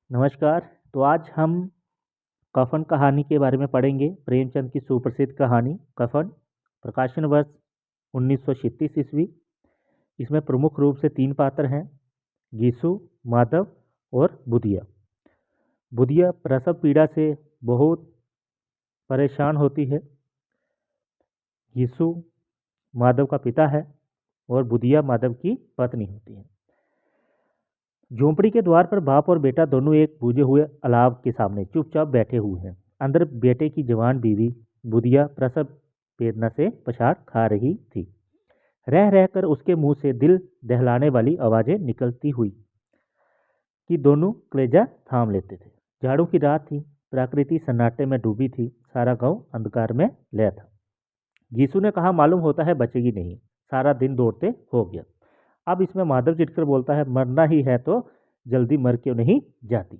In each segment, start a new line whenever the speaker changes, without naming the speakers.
नमस्कार। तो आज हम कफन कहानी के बारे में पढ़ेंगे। प्रेमचंद की सुप्रसिद्ध कहानी कफन, प्रकाशन वर्ष 1936 ईस्वी। इसमें प्रमुख रूप से तीन पात्र हैं, गीसू, माधव और बुधिया। बुधिया प्रसव पीड़ा से बहुत परेशान होती है। गीसू माधव का पिता है और बुधिया माधव की पत्नी होती है। झोंपड़ी के द्वार पर बाप और बेटा दोनों एक बुझे हुए अलाव के सामने चुपचाप बैठे हुए हैं। अंदर बेटे की जवान बीवी बुधिया प्रसव वेदना से पछाड़ खा रही थी। रह रहकर उसके मुंह से दिल दहलाने वाली आवाजें निकलती हुई कि दोनों कलेजा थाम लेते थे। झाड़ू की रात थी, प्रकृति सन्नाटे में डूबी थी, सारा गांव अंधकार में लय था। गीसू ने कहा, मालूम होता है बचेगी नहीं, सारा दिन दौड़ते हो गया। अब इसमें माधव चिढ़कर बोलता है, मरना ही है तो जल्दी मर क्यों नहीं जाती।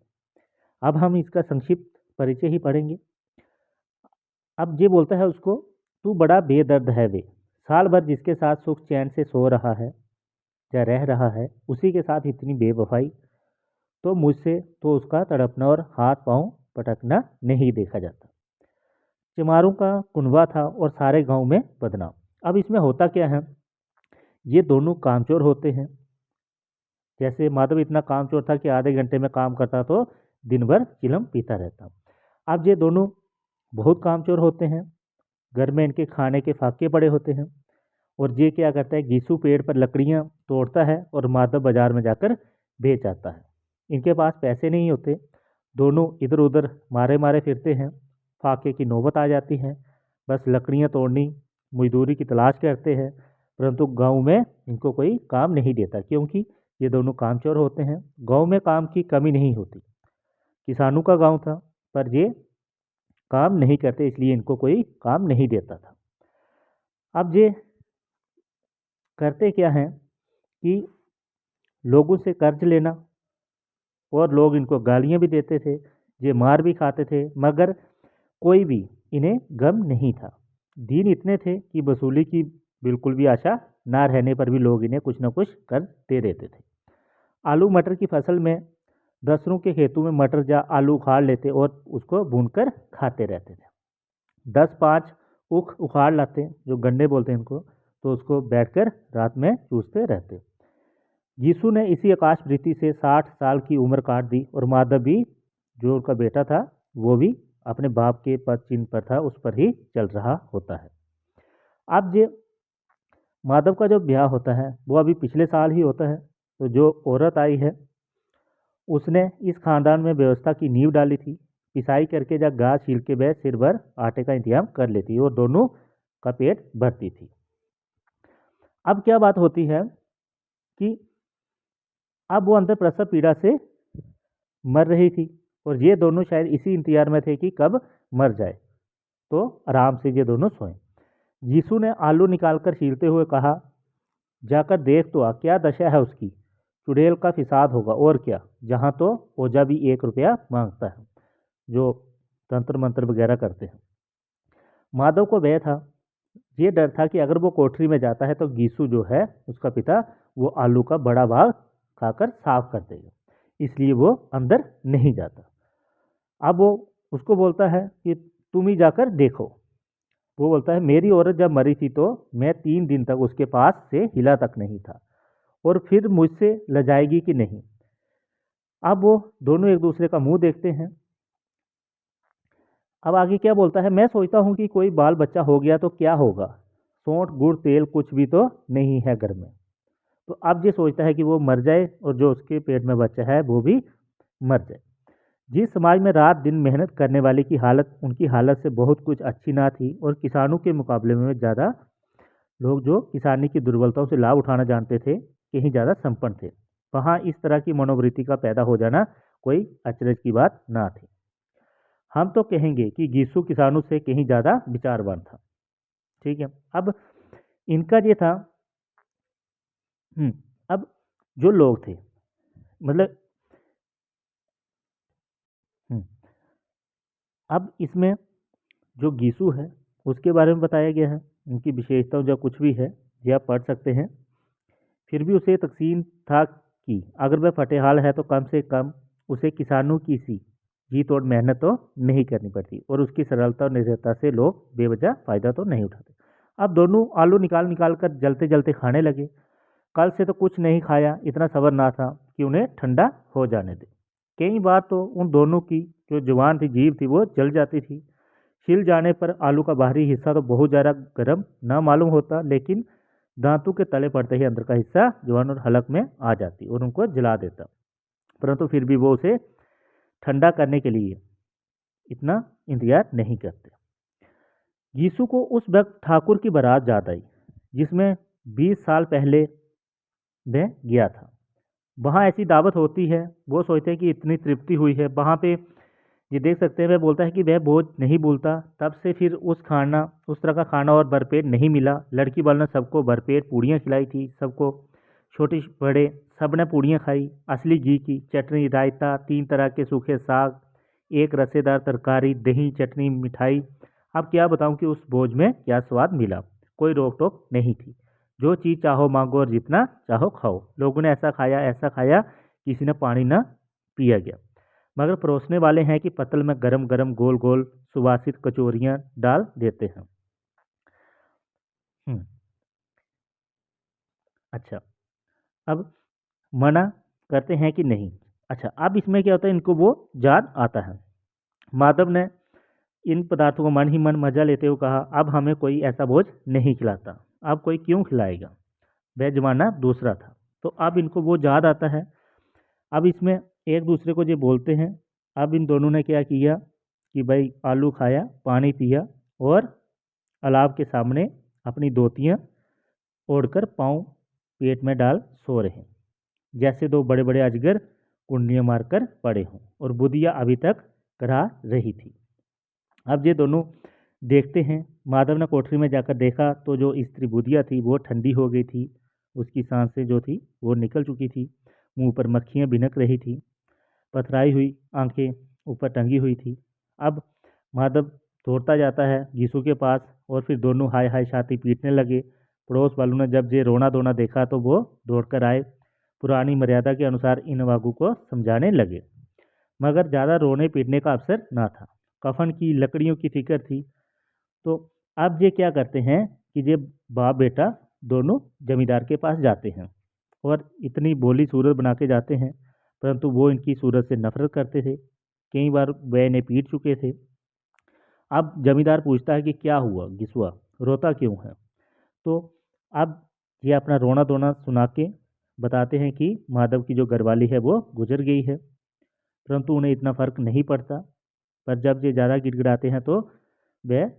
अब हम इसका संक्षिप्त परिचय ही पढ़ेंगे। अब ये बोलता है उसको, तू बड़ा बेदर्द है वे, साल भर जिसके साथ सुख चैन से सो रहा है या रह रहा है, उसी के साथ इतनी बेवफाई। तो मुझसे तो उसका तड़पना और हाथ पांव पटकना नहीं देखा जाता। चमारों का कुनबा था और सारे गांव में बदनाम। अब इसमें होता क्या है, ये दोनों कामचोर होते हैं। जैसे माधव इतना कामचोर था कि आधे घंटे में काम करता तो दिन भर चिलम पीता रहता। अब ये दोनों बहुत कामचोर होते हैं। घर में इनके खाने के फाके पड़े होते हैं। और ये क्या करता है, गीसू पेड़ पर लकड़ियां तोड़ता है और माधव बाजार में जाकर बेच आता है। इनके पास पैसे नहीं होते, दोनों इधर उधर मारे मारे फिरते हैं। फाके की नौबत आ जाती है, बस लकड़ियां तोड़नी मजदूरी की तलाश करते हैं। परंतु गांव में इनको कोई काम नहीं देता, क्योंकि ये दोनों कामचोर होते हैं। गांव में काम की कमी नहीं होती, किसानों का गांव था, पर ये काम नहीं करते, इसलिए इनको कोई काम नहीं देता था। अब ये करते क्या हैं कि लोगों से कर्ज लेना, और लोग इनको गालियां भी देते थे, ये मार भी खाते थे, मगर कोई भी इन्हें गम नहीं था। दिन इतने थे कि वसूली की बिल्कुल भी आशा ना रहने पर भी लोग इन्हें कुछ न कुछ कर दे देते थे। आलू मटर की फसल में दसरों के खेतों में मटर या आलू उखाड़ लेते और उसको भूनकर खाते रहते थे। 10-5 उख उखाड़ लाते, जो गन्ने बोलते हैं इनको, तो उसको बैठकर रात में चूसते रहते। यीशु ने इसी आकाश वृत्ति से 60 साल की उम्र काट दी और माधव भी, जो उनका बेटा था, वो भी अपने बाप के पद चिन्ह पर था, उस पर ही चल रहा होता है। अब जो माधव का जो ब्याह होता है वो अभी पिछले साल ही होता है। तो जो औरत आई है उसने इस खानदान में व्यवस्था की नींव डाली थी। पिसाई करके जब घास छील के वह सिर भर आटे का इंतजाम कर लेती और दोनों का पेट भरती थी। अब क्या बात होती है कि अब वो अंदर प्रसव पीड़ा से मर रही थी और ये दोनों शायद इसी इंतजार में थे कि कब मर जाए, तो आराम से ये दोनों सोए। यीशु ने आलू निकालकर छीलते हुए कहा, जाकर देख तो आ, क्या दशा है उसकी, चुड़ैल का फिसाद होगा और क्या। जहाँ तो ओझा भी 1 रुपया मांगता है, जो तंत्र मंत्र वगैरह करते हैं। माधव को भय था, ये डर था कि अगर वो कोठरी में जाता है तो गीसू जो है उसका पिता, वो आलू का बड़ा भाग खाकर साफ कर देगा, इसलिए वो अंदर नहीं जाता। अब वो उसको बोलता है कि तुम ही जाकर देखो। वो बोलता है, मेरी औरत जब मरी थी तो मैं 3 दिन तक उसके पास से हिला तक नहीं था, और फिर मुझसे लजाएगी कि नहीं। अब वो दोनों एक दूसरे का मुंह देखते हैं। अब आगे क्या बोलता है, मैं सोचता हूँ कि कोई बाल बच्चा हो गया तो क्या होगा, सौंठ गुड़ तेल कुछ भी तो नहीं है घर में। तो अब ये सोचता है कि वो मर जाए और जो उसके पेट में बच्चा है वो भी मर जाए। जिस समाज में रात दिन मेहनत करने वाले की हालत उनकी हालत से बहुत कुछ अच्छी ना थी, और किसानों के मुकाबले में ज़्यादा लोग जो किसानी की दुर्बलताओं से लाभ उठाना जानते थे, कहीं ज़्यादा संपन्न थे, वहाँ इस तरह की मनोवृत्ति का पैदा हो जाना कोई अचरज की बात ना थी। हम तो कहेंगे कि गीसू किसानों से कहीं ज़्यादा विचारवान था। ठीक है। अब इनका ये था। अब जो लोग थे, मतलब हम्म, अब इसमें जो गीसू है उसके बारे में बताया गया है, उनकी विशेषताओं जो कुछ भी है ये आप पढ़ सकते हैं। फिर भी उसे तकसीम था कि अगर वह फटेहाल है तो कम से कम उसे किसानों की सी जी तोड़ मेहनत तो नहीं करनी पड़ती और उसकी सरलता और निर्भरता से लोग बेवजह फ़ायदा तो नहीं उठाते। अब दोनों आलू निकाल निकाल कर जलते जलते खाने लगे। कल से तो कुछ नहीं खाया, इतना सब्र ना था कि उन्हें ठंडा हो जाने दे। कई बार तो उन दोनों की जो जुबान थी, जीभ थी, वो जल जाती थी। छिल जाने पर आलू का बाहरी हिस्सा तो बहुत ज़्यादा गर्म ना मालूम होता, लेकिन दांतों के तले पड़ते ही अंदर का हिस्सा जुबान और हलक में आ जाती और उनको जला देता। परंतु फिर भी वो उसे ठंडा करने के लिए इतना इंतजार नहीं करते। यीशु को उस वक्त ठाकुर की बारात याद आई, जिसमें 20 साल पहले वह गया था। वहाँ ऐसी दावत होती है, वो सोचते हैं कि इतनी तृप्ति हुई है वहाँ पे। ये देख सकते हैं, वह बोलता है कि वह बोझ नहीं भूलता। तब से फिर उस तरह का खाना और भरपेट नहीं मिला। लड़की वालों ने सबको भरपेट पूड़ियाँ खिलाई थी, सबको, छोटे बड़े सब ने पूड़ियाँ खाई, असली घी की, चटनी, रायता, 3 तरह के सूखे साग, एक रसेदार तरकारी, दही, चटनी, मिठाई। अब क्या बताऊं कि उस भोज में क्या स्वाद मिला। कोई रोक टोक नहीं थी, जो चीज़ चाहो मांगो और जितना चाहो खाओ। लोगों ने ऐसा खाया, किसी ने पानी ना पिया गया। मगर परोसने वाले हैं कि पतल में गरम गरम गोल गोल सुवासित कचौरियाँ डाल देते हैं। हम्म, अच्छा, अब मना करते हैं कि नहीं। अच्छा, अब इसमें क्या होता है, इनको वो याद आता है। माधव ने इन पदार्थों को मन ही मन मजा लेते हुए कहा, अब हमें कोई ऐसा बोझ नहीं खिलाता, अब कोई क्यों खिलाएगा। वह जमाना दूसरा था। तो अब इनको वो याद आता है। अब इसमें एक दूसरे को जो बोलते हैं। अब इन दोनों ने क्या किया कि भाई आलू खाया, पानी पिया और अलाव के सामने अपनी धोतियाँ ओढ़कर पाँव पेट में डाल सो रहे हैं, जैसे दो बड़े बड़े अजगर कुंडियाँ मारकर पड़े हों और बुधिया अभी तक करा रही थी। अब ये दोनों देखते हैं। माधव ने कोठरी में जाकर देखा तो जो स्त्री बुधिया थी वो ठंडी हो गई थी। उसकी सांसें जो थी वो निकल चुकी थी। मुंह पर मक्खियाँ भिनक रही थी। पथराई हुई आंखें ऊपर टंगी हुई थी। अब माधव दौड़ता जाता है यीशु के पास और फिर दोनों हाय हाय छाती पीटने लगे। पड़ोस वालों ने जब ये रोना धोना देखा तो वो दौड़कर आए। पुरानी मर्यादा के अनुसार इन वागू को समझाने लगे, मगर ज़्यादा रोने पीटने का अवसर ना था। कफन की लकड़ियों की फिक्र थी। तो अब ये क्या करते हैं कि ये बाप बेटा दोनों जमींदार के पास जाते हैं और इतनी भोली सूरत बना के जाते हैं, परंतु वो इनकी सूरत से नफरत करते थे। कई बार वे इन्हें पीट चुके थे। अब जमींदार पूछता है कि क्या हुआ गिसुआ, रोता क्यों है। तो अब ये अपना रोना धोना सुना के बताते हैं कि माधव की जो घरवाली है वो गुजर गई है, परंतु उन्हें इतना फर्क नहीं पड़ता। पर जब ये ज़्यादा गिड़गिड़ाते हैं तो वह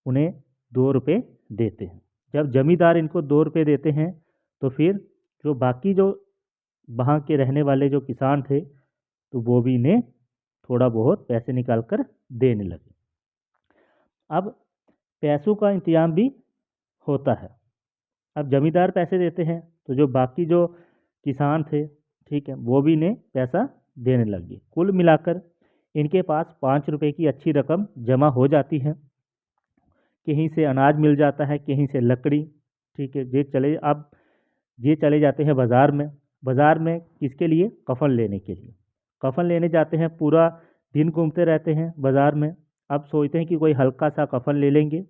उन्हें 2 रुपये देते हैं। जब जमींदार इनको 2 रुपये देते हैं तो फिर जो बाकी जो वहाँ के रहने वाले जो किसान थे तो वो भी इन्हें थोड़ा बहुत पैसे निकाल कर देने लगे। अब पैसों का इंतजाम भी होता है। अब जमींदार पैसे देते हैं तो जो बाकी जो किसान थे, ठीक है, वो भी इन्हें पैसा देने लगे। कुल मिलाकर इनके पास 5 रुपये की अच्छी रकम जमा हो जाती है। कहीं से अनाज मिल जाता है, कहीं से लकड़ी, ठीक है। ये चले जाते हैं बाज़ार में। बाज़ार में किसके लिए? कफ़न लेने के लिए। कफ़न लेने जाते हैं, पूरा दिन घूमते रहते हैं बाज़ार में। अब सोचते हैं कि कोई हल्का सा कफ़न ले लेंगे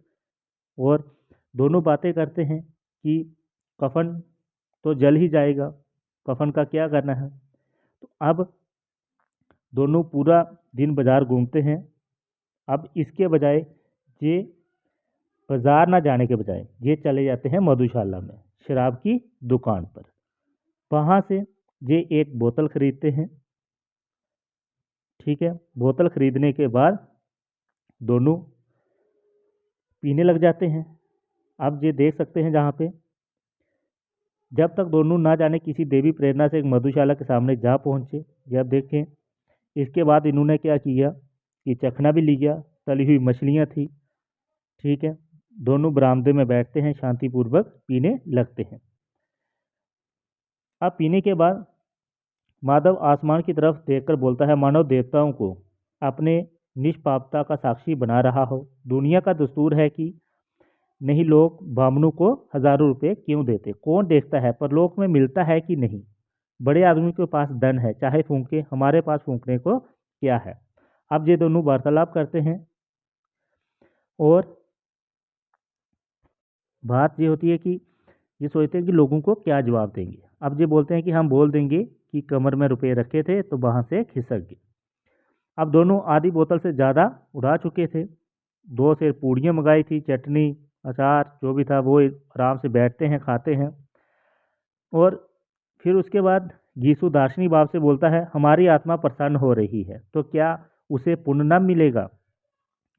और दोनों बातें करते हैं कि कफ़न तो जल ही जाएगा, कफ़न का क्या करना है। तो अब दोनों पूरा दिन बाज़ार घूमते हैं। अब इसके बजाय ये बाज़ार ना जाने के बजाय ये चले जाते हैं मधुशाला में, शराब की दुकान पर। वहाँ से ये एक बोतल खरीदते हैं, ठीक है। बोतल खरीदने के बाद दोनों पीने लग जाते हैं। आप ये देख सकते हैं जहाँ पे जब तक दोनों ना जाने किसी देवी प्रेरणा से एक मधुशाला के सामने जा पहुँचे। जब देखें इसके बाद इन्होंने क्या किया कि चखना भी लिया। तली हुई मछलियाँ थी, ठीक है। दोनों बरामदे में बैठते हैं, शांतिपूर्वक पीने लगते हैं। अब पीने के बाद माधव आसमान की तरफ देखकर बोलता है, मानव देवताओं को अपने निष्पापता का साक्षी बना रहा हो। दुनिया का दस्तूर है कि नहीं, लोग ब्राह्मणों को हजारों रुपए क्यों देते, कौन देखता है परलोक में मिलता है कि नहीं। बड़े आदमी के पास धन है, चाहे फूंके, हमारे पास फूंकने को क्या है। अब ये दोनों वार्तालाप करते हैं और बात ये होती है कि ये सोचते हैं कि लोगों को क्या जवाब देंगे। अब ये बोलते हैं कि हम बोल देंगे कि कमर में रुपए रखे थे तो वहाँ से खिसक गए। अब दोनों आधी बोतल से ज़्यादा उड़ा चुके थे। 2 सेर पूड़ियाँ मंगाई थी, चटनी, अचार जो भी था वो आराम से बैठते हैं, खाते हैं। और फिर उसके बाद यीशु दार्शनिक भाव से बोलता है, हमारी आत्मा प्रसन्न हो रही है, तो क्या उसे पुण्य न मिलेगा?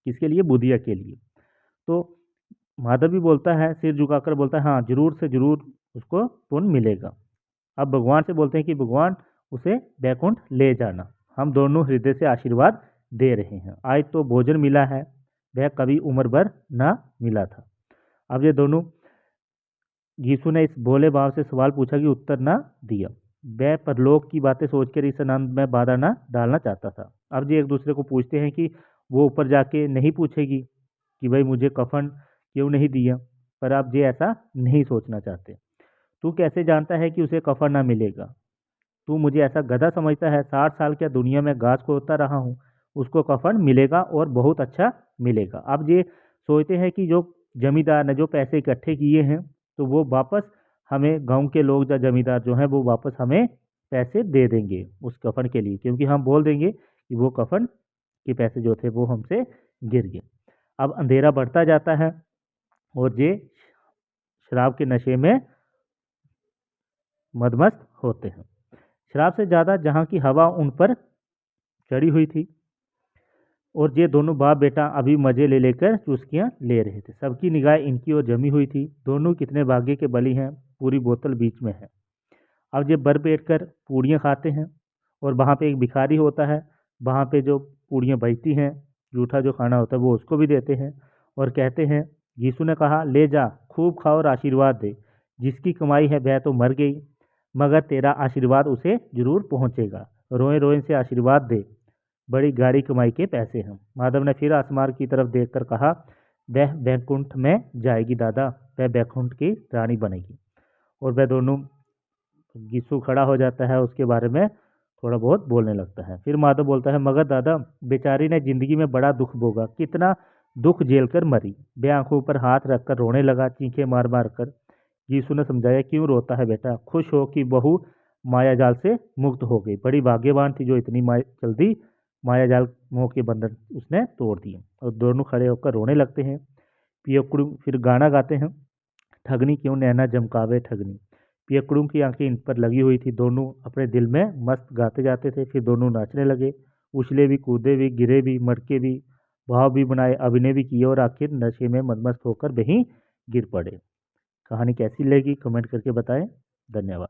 किसके लिए? बुधिया के लिए। तो माधव भी बोलता है, सिर झुकाकर बोलता है, हाँ जरूर से जरूर उसको पुण्य मिलेगा। अब भगवान से बोलते हैं कि भगवान उसे बैकुंठ ले जाना, हम दोनों हृदय से आशीर्वाद दे रहे हैं। आज तो भोजन मिला है, वह कभी उम्र भर ना मिला था। अब ये दोनों, यीशु ने इस भोले भाव से सवाल पूछा कि उत्तर ना दिया। वह परलोक की बातें सोचकर इस आनंद में बाधा ना डालना चाहता था। अब ये एक दूसरे को पूछते हैं कि वो ऊपर जाके नहीं पूछेगी कि भाई मुझे कफन क्यों नहीं दिया, पर आप ये ऐसा नहीं सोचना चाहते। तू कैसे जानता है कि उसे कफन ना मिलेगा? तू मुझे ऐसा गधा समझता है? 60 साल क्या दुनिया में घास खोदता रहा हूँ, उसको कफन मिलेगा और बहुत अच्छा मिलेगा। अब ये सोचते हैं कि जो जमींदार ने जो पैसे इकट्ठे किए हैं तो वो वापस हमें, गांव के लोग या जमींदार जो हैं वो वापस हमें पैसे दे देंगे उस कफन के लिए, क्योंकि हम बोल देंगे कि वो कफन के पैसे जो थे वो हमसे गिर गए। अब अंधेरा बढ़ता जाता है और ये शराब के नशे में मदमस्त होते हैं। शराब से ज़्यादा जहाँ की हवा उन पर चढ़ी हुई थी और ये दोनों बाप बेटा अभी मज़े ले लेकर चुस्कियाँ ले रहे थे। सबकी निगाह इनकी ओर जमी हुई थी। दोनों कितने भाग्य के बली हैं, पूरी बोतल बीच में है। अब ये बर बैठ कर पूड़ियाँ खाते हैं और वहाँ पे एक भिखारी होता है, वहाँ पे जो पूड़ियाँ बचती हैं, जूठा जो खाना होता है वो उसको भी देते हैं और कहते हैं, यीशु ने कहा, ले जा, खूब खा और आशीर्वाद दे। जिसकी कमाई है वह तो मर गई, मगर तेरा आशीर्वाद उसे जरूर पहुँचेगा। रोए रोए से आशीर्वाद दे, बड़ी गाड़ी कमाई के पैसे हैं। माधव ने फिर आसमान की तरफ देखकर कहा, वह बैकुंठ में जाएगी दादा, वह बैकुंठ की रानी बनेगी। और वह दोनों, यीशु खड़ा हो जाता है, उसके बारे में थोड़ा बहुत बोलने लगता है। फिर माधव बोलता है, मगर दादा, बेचारी ने जिंदगी में बड़ा दुख भोगा, कितना दुख झेल कर मरी। वे आंखों पर हाथ रखकर रोने लगा, चीखें मार मार कर। यीशु ने समझाया, क्यों रोता है बेटा, खुश हो कि बहू माया जाल से मुक्त हो गई। बड़ी भाग्यवान थी जो इतनी जल्दी माया जाल मोह के बंधन उसने तोड़ दिए। और दोनों खड़े होकर रोने लगते हैं। पियकड़ू फिर गाना गाते हैं, ठगनी क्यों नैना जमकावे ठगनी। पियकड़ू की आंखें इन पर लगी हुई थी। दोनों अपने दिल में मस्त गाते जाते थे। फिर दोनों नाचने लगे, उछले भी, कूदे भी, गिरे भी, मटके भी, भाव भी बनाए, अभिनय भी किए और आखिर नशे में मदमस्त होकर वहीं गिर पड़े। कहानी कैसी लगी कमेंट करके बताएं। धन्यवाद।